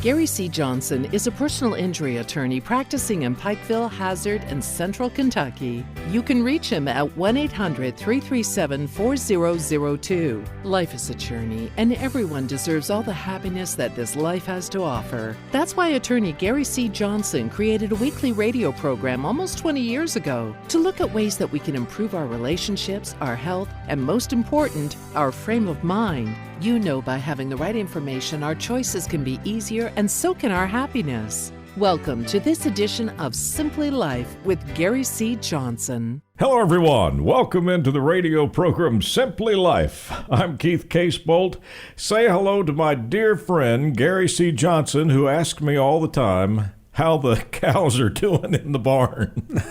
Gary C. Johnson is a personal injury attorney practicing in Pikeville, Hazard, and Central Kentucky. You can reach him at 1-800-337-4002. Life is a journey, and everyone deserves all the happiness that this life has to offer. That's why attorney Gary C. Johnson created a weekly radio program almost 20 years ago to look at ways that we can improve our relationships, our health, and most important, our frame of mind. You know, by having the right information, our choices can be easier, and so can our happiness. Welcome to this edition of Simply Life with Gary C. Johnson. Hello, everyone. Welcome into the radio program Simply Life. I'm Keith Casebolt. Say hello to my dear friend, Gary C. Johnson, who asks me all the time how the cows are doing in the barn.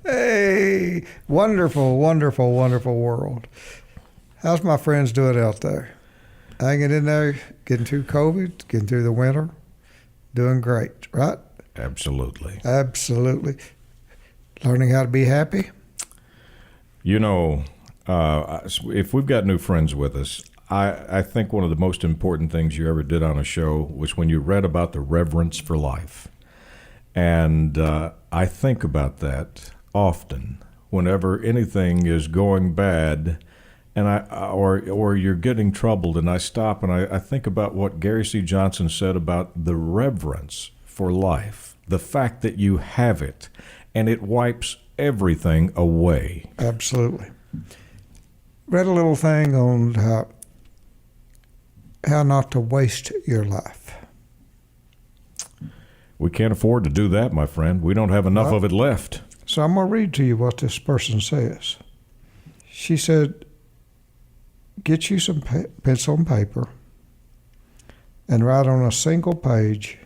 Hey, wonderful, wonderful, wonderful world. How's my friends doing out there? Hanging in there, getting through COVID, getting through the winter, doing great, right? Absolutely. Absolutely. Learning how to be happy? You know, if we've got new friends with us, I think one of the most important things you ever did on a show was when you read about the reverence for life. And I think about that often whenever anything is going bad and or you're getting troubled, and I stop and I think about what Gary C. Johnson said about the reverence for life, the fact that you have it, and it wipes everything away. Absolutely. Read a little thing on how not to waste your life. We can't afford to do that, my friend. We don't have enough of it left. So I'm going to read to you what this person says. She said, get you some pencil and paper and write on a single page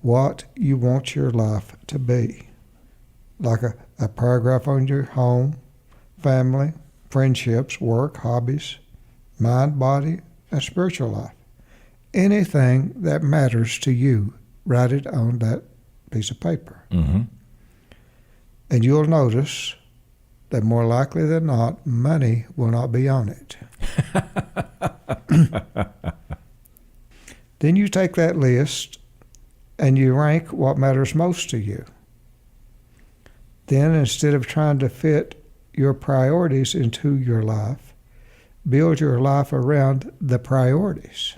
what you want your life to be. Like a paragraph on your home, family, friendships, work, hobbies, mind, body, and spiritual life. Anything that matters to you, write it on that piece of paper. Mm-hmm. And you'll notice that more likely than not, money will not be on it. Then you take that list and you rank what matters most to you. Then instead of trying to fit your priorities into your life, build your life around the priorities.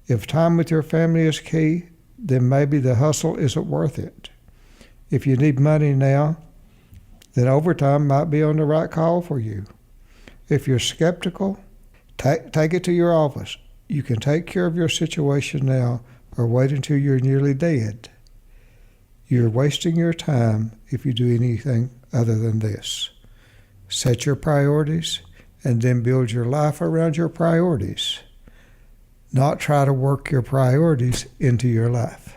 If time with your family is key, then maybe the hustle isn't worth it. If you need money now, then overtime might be on the right call for you. If you're skeptical, take it to your office. You can take care of your situation now or wait until you're nearly dead. You're wasting your time if you do anything other than this. Set your priorities and then build your life around your priorities. Not try to work your priorities into your life.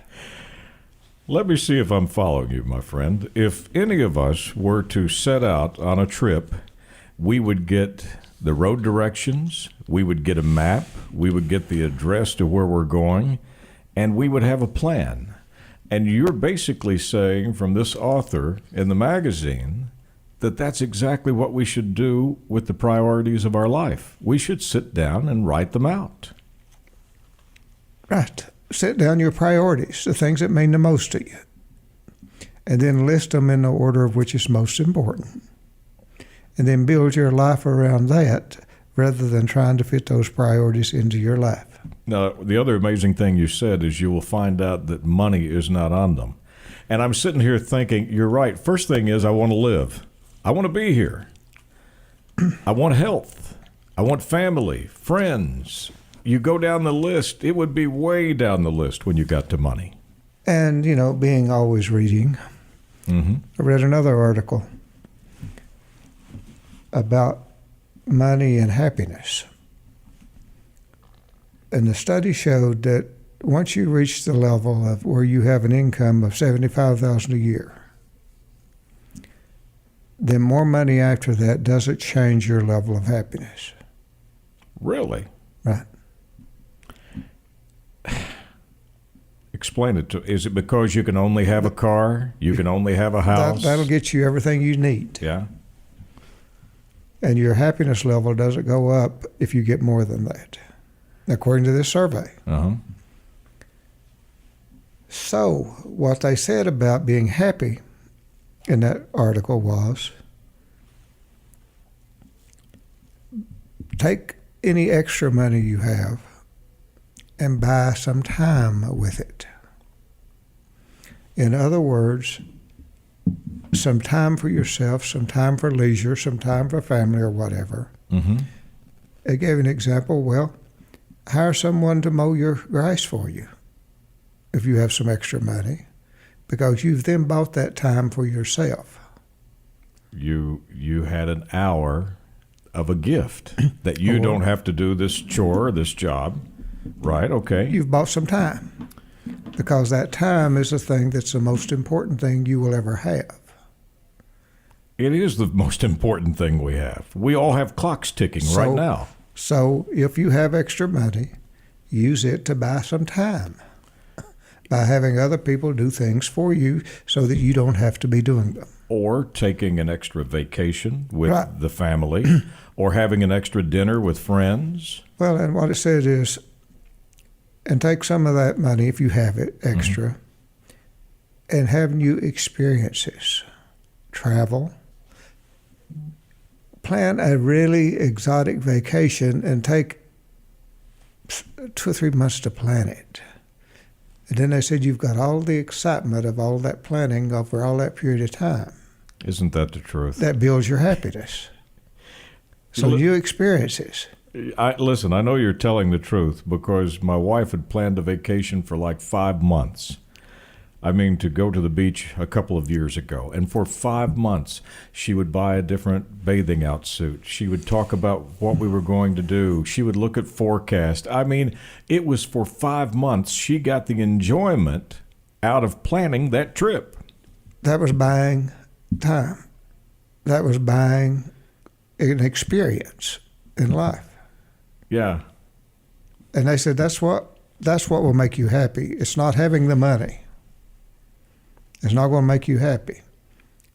Let me see if I'm following you, my friend. If any of us were to set out on a trip, we would get the road directions, we would get a map, we would get the address to where we're going, and we would have a plan. And you're basically saying from this author in the magazine that that's exactly what we should do with the priorities of our life. We should sit down and write them out. Right. Set down your priorities, the things that mean the most to you, and then list them in the order of which is most important. And then build your life around that rather than trying to fit those priorities into your life. Now, the other amazing thing you said is you will find out that money is not on them. And I'm sitting here thinking, you're right. First thing is I want to live. I want to be here. I want health. I want family, friends. You go down the list, it would be way down the list when you got to money. And, you know, being always reading, I read another article about money and happiness. And the study showed that once you reach the level of where you have an income of $75,000 a year, then more money after that doesn't change your level of happiness. Really? Right. Explain it to. Is it because you can only have a car? You can only have a house? That'll get you everything you need. Yeah. And your happiness level doesn't go up if you get more than that, according to this survey. Uh-huh. So what they said about being happy in that article was, take any extra money you have and buy some time with it. In other words, some time for yourself, some time for leisure, some time for family or whatever. Mm-hmm. They gave an example. Well, hire someone to mow your grass for you if you have some extra money, because you've then bought that time for yourself. You had an hour of a gift that you don't have to do this chore, this job, right? Okay. You've bought some time, because that time is the thing that's the most important thing you will ever have. It is the most important thing we have. We all have clocks ticking right now. So if you have extra money, use it to buy some time by having other people do things for you so that you don't have to be doing them. Or taking an extra vacation with the family, or having an extra dinner with friends. Well, and what it said is, and take some of that money, if you have it, extra, and have new experiences. Travel. Plan a really exotic vacation and take 2 or 3 months to plan it. And then they said you've got all the excitement of all that planning over all that period of time. Isn't that the truth? That builds your happiness. So new experiences. Listen, I know you're telling the truth, because my wife had planned a vacation for like 5 months. I mean, to go to the beach a couple of years ago. And for 5 months, she would buy a different bathing outsuit. She would talk about what we were going to do. She would look at forecast. I mean, it was for 5 months she got the enjoyment out of planning that trip. That was buying time. That was buying an experience in life. Yeah. And they said that's what will make you happy. It's not having the money. It's not going to make you happy.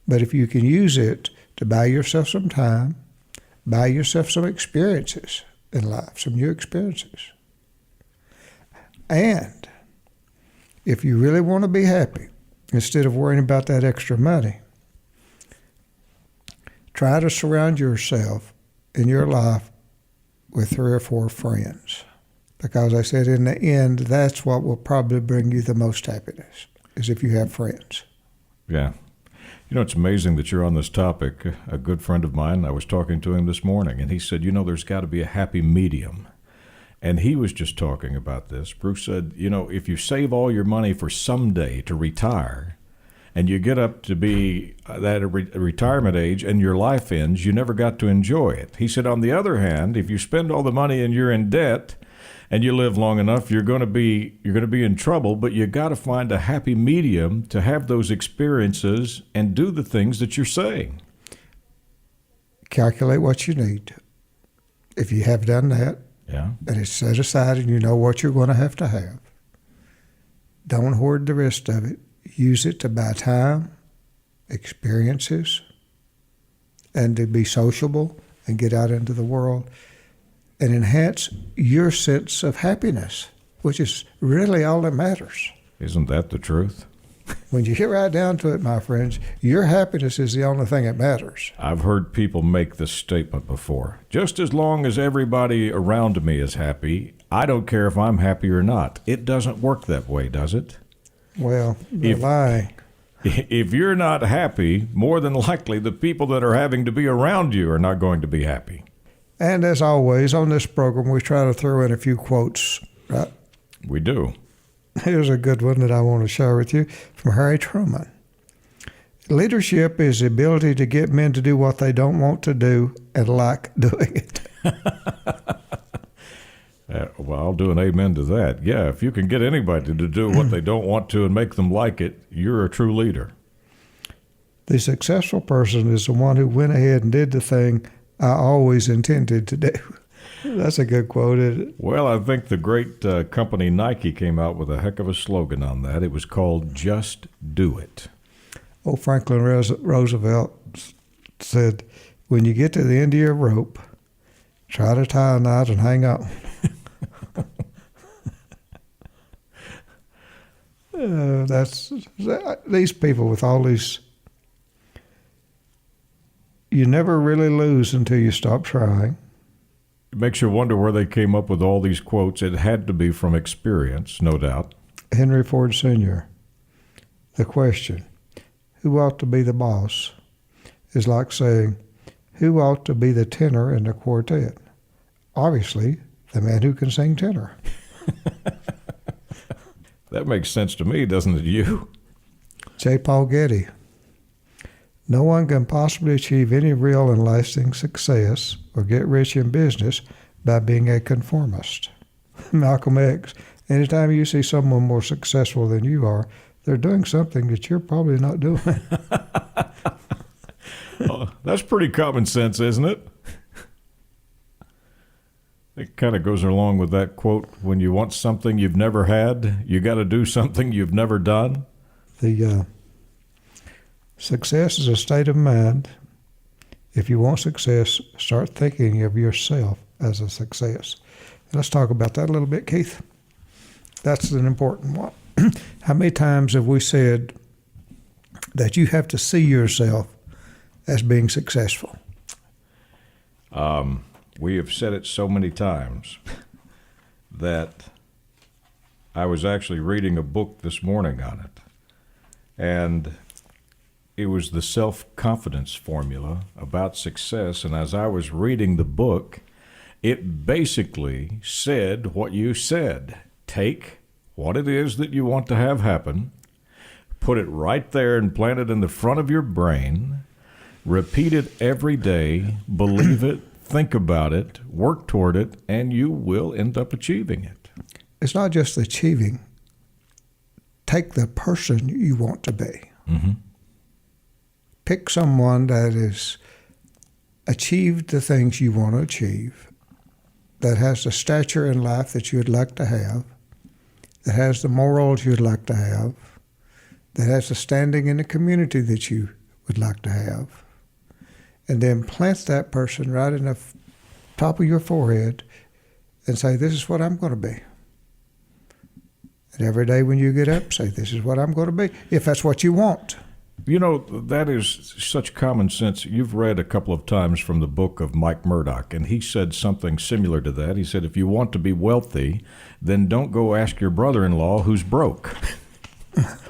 But if you can use it to buy yourself some time, buy yourself some experiences in life, some new experiences. And if you really want to be happy, instead of worrying about that extra money, try to surround yourself in your life with 3 or 4 friends. Because I said in the end, that's what will probably bring you the most happiness, is if you have friends. Yeah. You know, it's amazing that you're on this topic. A good friend of mine, I was talking to him this morning, and he said, there's got to be a happy medium. And he was just talking about this. Bruce said, if you save all your money for someday to retire, and you get up to be at a retirement age and your life ends, you never got to enjoy it. He said, on the other hand, if you spend all the money and you're in debt and you live long enough, you're going to be in trouble, but you got to find a happy medium to have those experiences and do the things that you're saying. Calculate what you need. If you have done that, and it's set aside and you know what you're going to have, don't hoard the rest of it. Use it to buy time, experiences, and to be sociable and get out into the world and enhance your sense of happiness, which is really all that matters. Isn't that the truth? When you get right down to it, my friends, your happiness is the only thing that matters. I've heard people make this statement before. Just as long as everybody around me is happy, I don't care if I'm happy or not. It doesn't work that way, does it? Well, they're lying. If you're not happy, more than likely the people that are having to be around you are not going to be happy. And as always, on this program, we try to throw in a few quotes, right? We do. Here's a good one that I want to share with you from Harry Truman. Leadership is the ability to get men to do what they don't want to do and like doing it. Well, I'll do an amen to that. Yeah, if you can get anybody to do what they don't want to and make them like it, you're a true leader. The successful person is the one who went ahead and did the thing I always intended to do. That's a good quote, isn't it? Well, I think the great company Nike came out with a heck of a slogan on that. It was called Just Do It. Old Franklin Roosevelt said, when you get to the end of your rope, try to tie a knot and hang on. These people with all these. You never really lose until you stop trying. It makes you wonder where they came up with all these quotes. It had to be from experience, no doubt. Henry Ford Sr., the question, who ought to be the boss, is like saying, who ought to be the tenor in the quartet? Obviously, the man who can sing tenor. That makes sense to me, doesn't it, you? J. Paul Getty. No one can possibly achieve any real and lasting success or get rich in business by being a conformist. Malcolm X. Anytime you see someone more successful than you are, they're doing something that you're probably not doing. Oh, that's pretty common sense, isn't it? It kind of goes along with that quote, when you want something you've never had, you got to do something you've never done. The success is a state of mind. If you want success, start thinking of yourself as a success. Let's talk about that a little bit, Keith. That's an important one. How many times have we said that you have to see yourself as being successful? We have said it so many times that I was actually reading a book this morning on it. And it was the self-confidence formula about success. And as I was reading the book, it basically said what you said. Take what it is that you want to have happen, put it right there and plant it in the front of your brain, repeat it every day, believe it, think about it, work toward it, and you will end up achieving it. It's not just achieving. Take the person you want to be. Mm-hmm. Pick someone that has achieved the things you want to achieve, that has the stature in life that you'd like to have, that has the morals you'd like to have, that has the standing in the community that you would like to have. And then plant that person right in the top of your forehead and say, this is what I'm going to be. And every day when you get up, say, this is what I'm going to be, if that's what you want. You know, that is such common sense. You've read a couple of times from the book of Mike Murdoch, and he said something similar to that. He said, if you want to be wealthy, then don't go ask your brother-in-law who's broke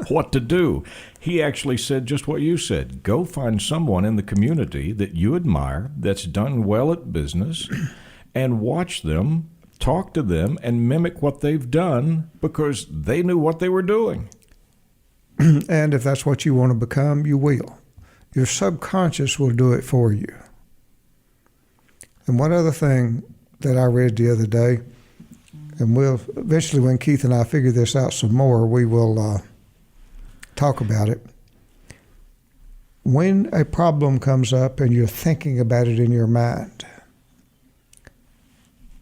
what to do. He actually said just what you said. Go find someone in the community that you admire, that's done well at business, and watch them, talk to them, and mimic what they've done because they knew what they were doing. And if that's what you want to become, you will. Your subconscious will do it for you. And one other thing that I read the other day, and we'll eventually, when Keith and I figure this out some more, we will talk about it. When a problem comes up and you're thinking about it in your mind,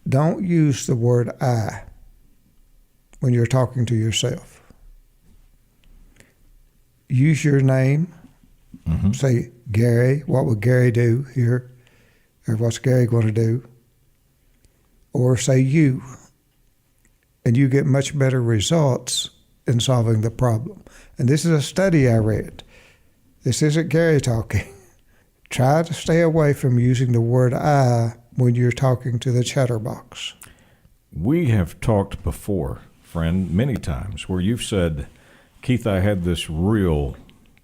don't use the word I when you're talking to yourself. Use your name. Mm-hmm. Say, Gary, what would Gary do here? Or what's Gary going to do? Or say you. And you get much better results in solving the problem. And this is a study I read. This isn't Gary talking. Try to stay away from using the word I when you're talking to the chatterbox. We have talked before, friend, many times, where you've said, Keith, I had this real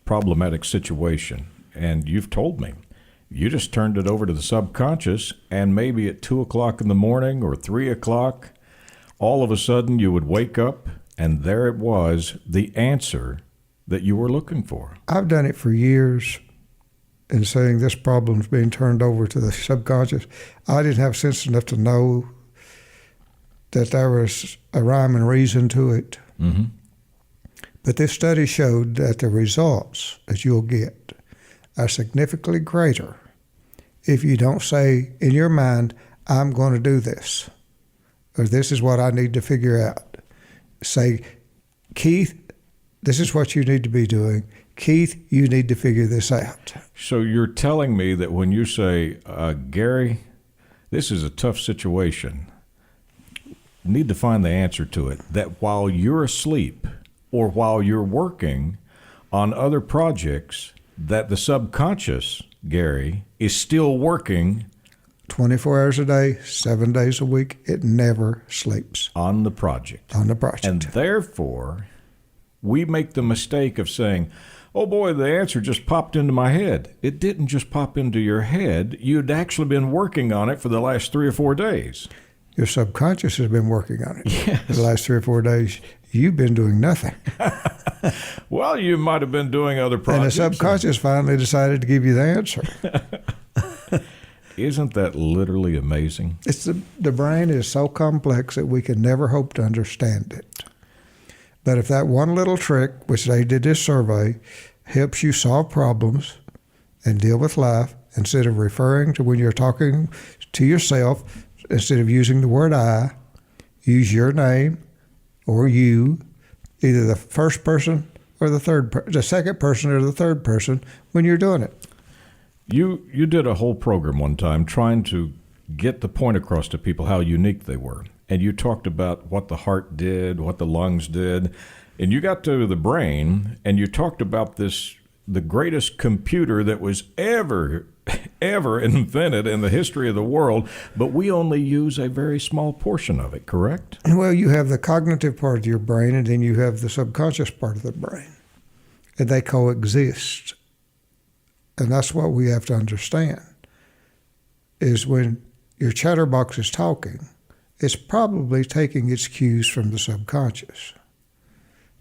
problematic situation, and you've told me. You just turned it over to the subconscious, and maybe at 2 o'clock in the morning or 3 o'clock, all of a sudden you would wake up, and there it was, the answer that you were looking for. I've done it for years in saying this problem's being turned over to the subconscious. I didn't have sense enough to know that there was a rhyme and reason to it. Mm-hmm. But this study showed that the results that you'll get are significantly greater if you don't say in your mind, I'm going to do this, or this is what I need to figure out. Say, Keith, this is what you need to be doing. Keith, you need to figure this out. So you're telling me that when you say, Gary, this is a tough situation, need to find the answer to it, that while you're asleep, or while you're working on other projects that the subconscious, Gary, is still working 24 hours a day, 7 days a week. It never sleeps. on the project. On the project. And therefore, we make the mistake of saying, oh boy, the answer just popped into my head. It didn't just pop into your head. You'd actually been working on it for the last 3 or 4 days. Your subconscious has been working on it. Yes. For the last 3 or 4 days. You've been doing nothing. Well, you might have been doing other projects. And the subconscious finally decided to give you the answer. Isn't that literally amazing? It's the brain is so complex that we can never hope to understand it. But if that one little trick, which they did this survey, helps you solve problems and deal with life, instead of referring to when you're talking to yourself, instead of using the word I, use your name or you, either the first person or the second person or the third person when you're doing it. You did a whole program one time trying to get the point across to people how unique they were. And you talked about what the heart did, what the lungs did. And you got to the brain, and you talked about the greatest computer that was ever invented in the history of the world, but we only use a very small portion of it, correct? Well, you have the cognitive part of your brain, and then you have the subconscious part of the brain. And they coexist. And that's what we have to understand, is when your chatterbox is talking, it's probably taking its cues from the subconscious.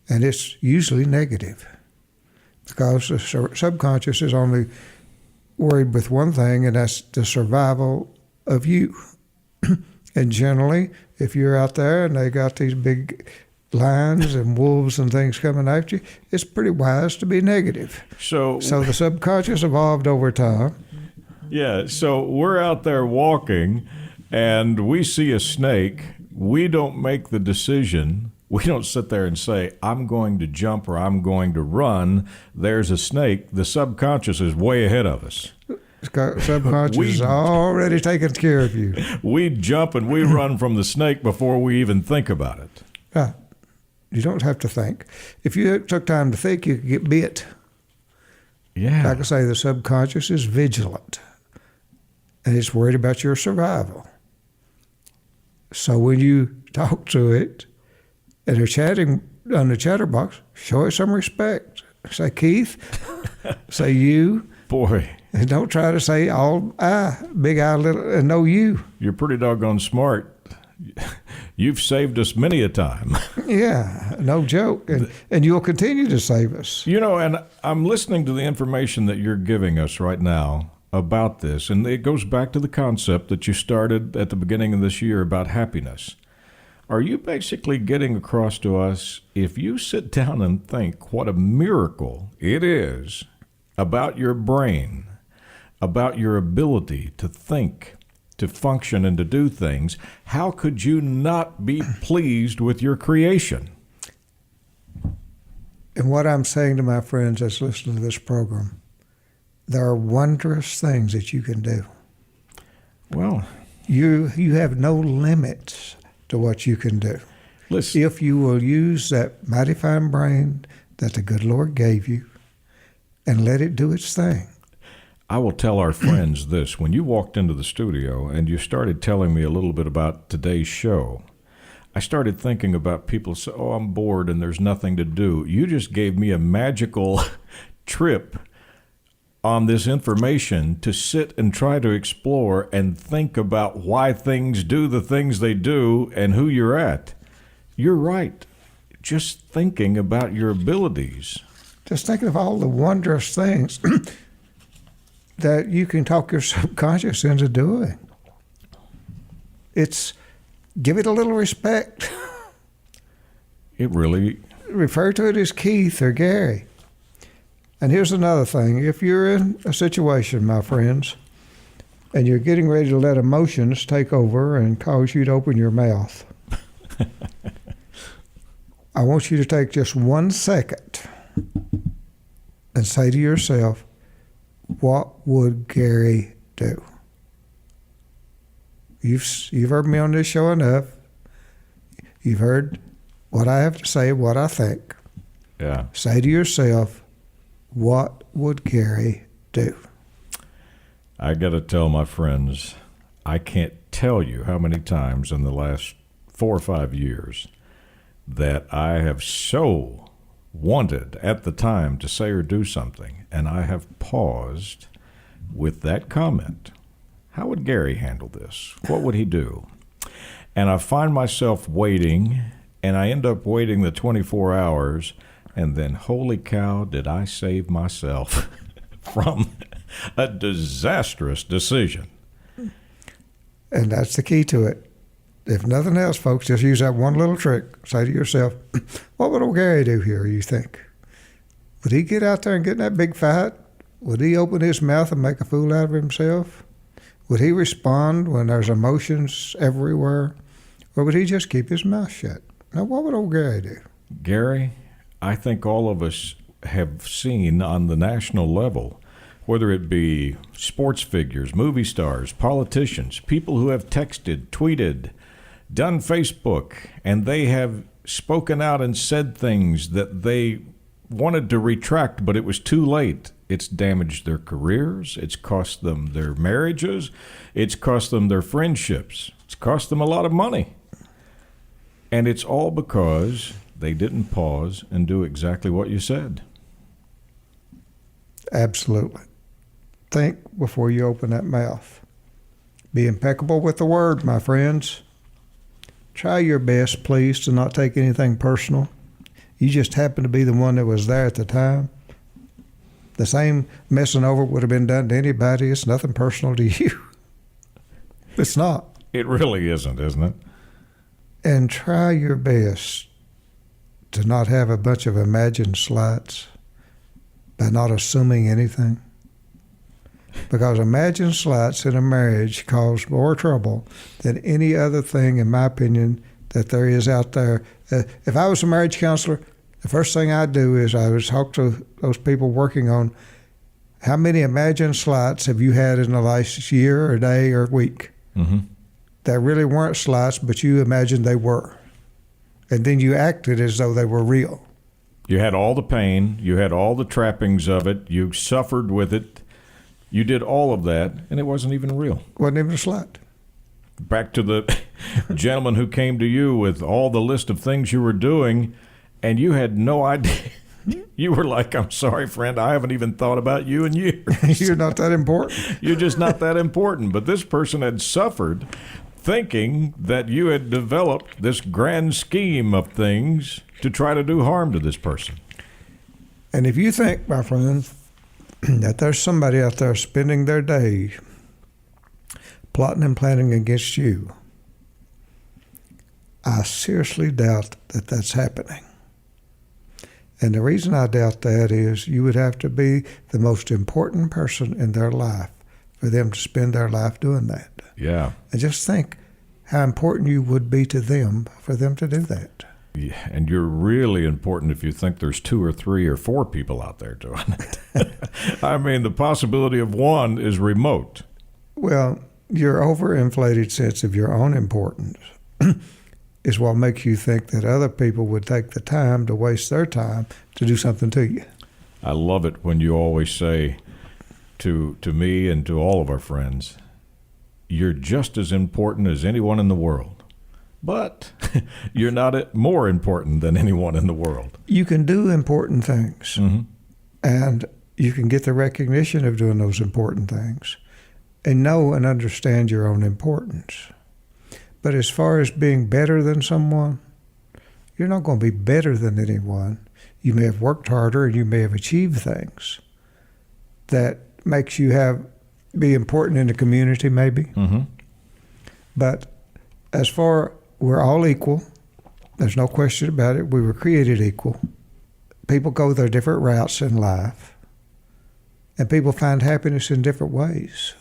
And it's usually negative, because the subconscious is only worried with one thing, and that's the survival of you. And generally, if you're out there and they got these big lions and wolves and things coming after you, it's pretty wise to be negative. So the subconscious evolved over time. Yeah, so we're out there walking and we see a snake. We don't make the decision. We don't sit there and say, I'm going to jump or I'm going to run. There's a snake. The subconscious is way ahead of us. Subconscious is already taking care of you. We jump and we run from the snake before we even think about it. Right. You don't have to think. If you took time to think, you could get bit. Yeah. Like I say, the subconscious is vigilant, and it's worried about your survival. So when you talk to it, and they're chatting on the chatterbox, show it some respect. Say, Keith. Say, you. Boy. And don't try to say all I, big I, little, and no you. You're pretty doggone smart. You've saved us many a time. Yeah, no joke. And you'll continue to save us. You know, and I'm listening to the information that you're giving us right now about this, and it goes back to the concept that you started at the beginning of this year about happiness. Are you basically getting across to us, if you sit down and think what a miracle it is about your brain, about your ability to think, to function and to do things, how could you not be pleased with your creation? And what I'm saying to my friends that's listening to this program, there are wondrous things that you can do. Well, you have no limits to what you can do. Listen, if you will use that mighty fine brain that the good Lord gave you and let it do its thing. I will tell our friends this. When you walked into the studio and you started telling me a little bit about today's show, I started thinking about people say, oh, I'm bored and there's nothing to do. You just gave me a magical trip on this information to sit and try to explore and think about why things do the things they do and who you're at. You're right. Just thinking about your abilities. Just thinking of all the wondrous things that you can talk your subconscious into doing. It's, give it a little respect. It really... Refer to it as Keith or Gary. And here's another thing. If you're in a situation, my friends, and you're getting ready to let emotions take over and cause you to open your mouth, I want you to take just 1 second and say to yourself, what would Gary do? You've heard me on this show enough. You've heard what I have to say, what I think. Yeah. Say to yourself, what would Gary do? I got to tell my friends, I can't tell you how many times in the last 4 or 5 years that I have so wanted at the time to say or do something, and I have paused with that comment. How would Gary handle this? What would he do? And I find myself waiting, and I end up waiting the 24 hours, and then, holy cow, did I save myself from a disastrous decision. And that's the key to it. If nothing else, folks, just use that one little trick. Say to yourself, what would old Gary do here, you think? Would he get out there and get in that big fight? Would he open his mouth and make a fool out of himself? Would he respond when there's emotions everywhere? Or would he just keep his mouth shut? Now, what would old Gary do? Gary, I think all of us have seen on the national level, whether it be sports figures, movie stars, politicians, people who have texted, tweeted, done Facebook, and they have spoken out and said things that they wanted to retract, but it was too late. It's damaged their careers. It's cost them their marriages. It's cost them their friendships. It's cost them a lot of money. And it's all because they didn't pause and do exactly what you said. Absolutely. Think before you open that mouth. Be impeccable with the word, my friends. Try your best, please, to not take anything personal. You just happen to be the one that was there at the time. The same messing over would have been done to anybody. It's nothing personal to you. It's not. It really isn't it? And try your best to not have a bunch of imagined slights by not assuming anything. Because imagined slights in a marriage cause more trouble than any other thing, in my opinion, that there is out there. If I was a marriage counselor, the first thing I'd do is I would talk to those people working on how many imagined slights have you had in the last year or day or week that really weren't slights, but you imagined they were. And then you acted as though they were real. You had all the pain. You had all the trappings of it. You suffered with it. You did all of that, and it wasn't even real. Wasn't even a slight. Back to the gentleman who came to you with all the list of things you were doing, and you had no idea. You were like, I'm sorry, friend, I haven't even thought about you in years. You're not that important. You're just not that important. But this person had suffered thinking that you had developed this grand scheme of things to try to do harm to this person. And if you think, my friend, that there's somebody out there spending their day plotting and planning against you, I seriously doubt that that's happening. And the reason I doubt that is you would have to be the most important person in their life for them to spend their life doing that. Yeah. And just think how important you would be to them for them to do that. Yeah, and you're really important if you think there's 2 or 3 or 4 people out there doing it. I mean, the possibility of one is remote. Well, your overinflated sense of your own importance is what makes you think that other people would take the time to waste their time to do something to you. I love it when you always say to me and to all of our friends, you're just as important as anyone in the world. But you're not more important than anyone in the world. You can do important things, and you can get the recognition of doing those important things and know and understand your own importance. But as far as being better than someone, you're not going to be better than anyone. You may have worked harder and you may have achieved things that makes you be important in the community maybe. But as far we're all equal. There's no question about it. We were created equal. People go their different routes in life, and people find happiness in different ways.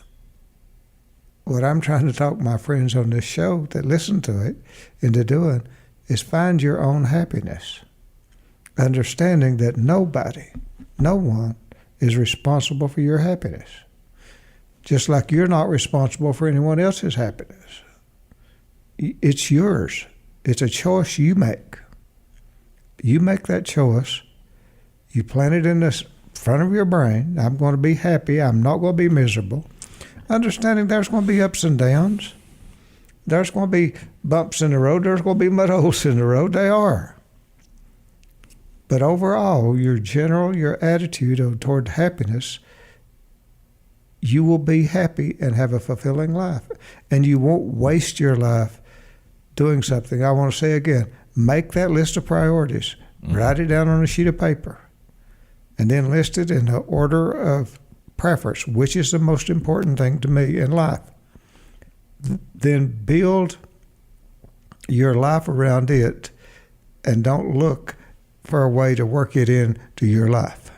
What I'm trying to talk my friends on this show that listen to it into doing is find your own happiness, understanding that no one is responsible for your happiness, just like you're not responsible for anyone else's happiness. It's yours. It's a choice you make. You make that choice, You plant it in the front of your brain. I'm going to be happy. I'm not going to be miserable. Understanding there's going to be ups and downs. There's going to be bumps in the road. There's going to be mud holes in the road. They are. But overall, your attitude toward happiness, you will be happy and have a fulfilling life. And you won't waste your life doing something. I want to say again, make that list of priorities. Write it down on a sheet of paper. And then list it in the order of preference, which is the most important thing to me in life. Then build your life around it and don't look for a way to work it into your life.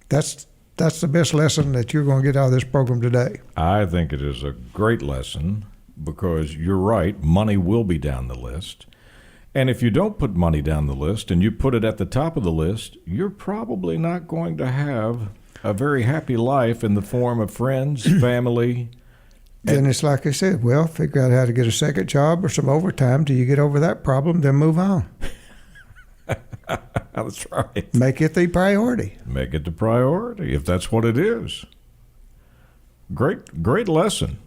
That's the best lesson that you're going to get out of this program today. I think it is a great lesson because you're right, money will be down the list. And if you don't put money down the list and you put it at the top of the list, you're probably not going to have a very happy life in the form of friends, family. Then it's like I said, well, figure out how to get a second job or some overtime till you get over that problem, then move on. That's right. Make it the priority. Make it the priority, if that's what it is. Great lesson.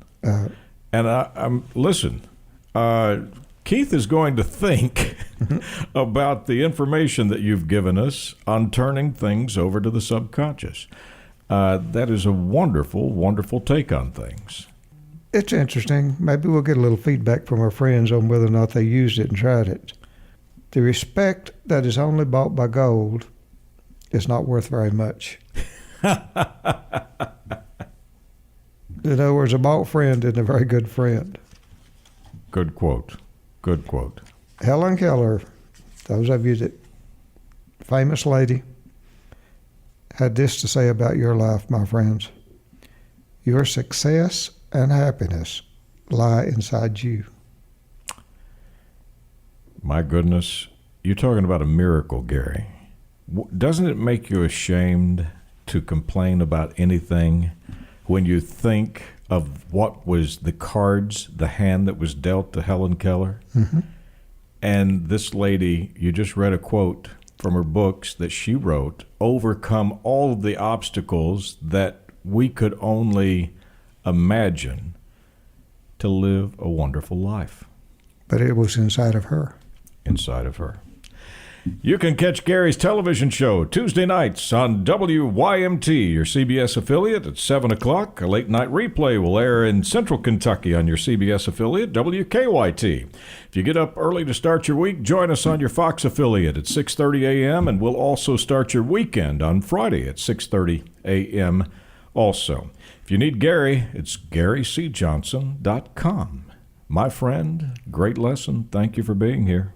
Listen, Keith is going to think about the information that you've given us on turning things over to the subconscious. That is a wonderful, wonderful take on things. It's interesting. Maybe we'll get a little feedback from our friends on whether or not they used it and tried it. The respect that is only bought by gold is not worth very much. In other words, a bought friend isn't a very good friend. Good quote. Good quote. Helen Keller, those of you that, famous lady, had this to say about your life, my friends. Your success and happiness lie inside you. My goodness, you're talking about a miracle, Gary. Doesn't it make you ashamed to complain about anything when you think of what was the cards, the hand that was dealt to Helen Keller? Mm-hmm. And this lady, you just read a quote from her books that she wrote, overcome all of the obstacles that we could only imagine to live a wonderful life. But it was inside of her. Inside of her. You can catch Gary's television show Tuesday nights on WYMT, your CBS affiliate, at 7 o'clock. A late-night replay will air in Central Kentucky on your CBS affiliate, WKYT. If you get up early to start your week, join us on your Fox affiliate at 6:30 a.m., and we'll also start your weekend on Friday at 6:30 a.m. also. If you need Gary, it's GaryCJohnson.com. My friend, great lesson. Thank you for being here.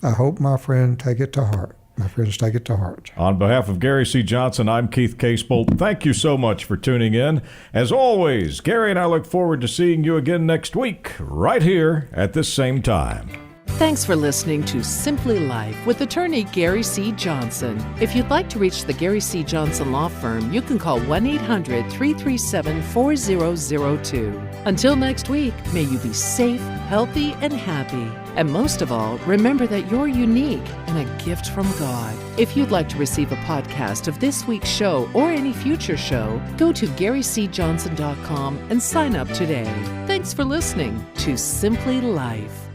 I hope my friend take it to heart. My friends take it to heart. On behalf of Gary C. Johnson, I'm Keith Casebolt. Thank you so much for tuning in. As always, Gary and I look forward to seeing you again next week, right here at this same time. Thanks for listening to Simply Life with attorney Gary C. Johnson. If you'd like to reach the Gary C. Johnson Law Firm, you can call 1-800-337-4002. Until next week, may you be safe, healthy, and happy. And most of all, remember that you're unique and a gift from God. If you'd like to receive a podcast of this week's show or any future show, go to GaryCJohnson.com and sign up today. Thanks for listening to Simply Life.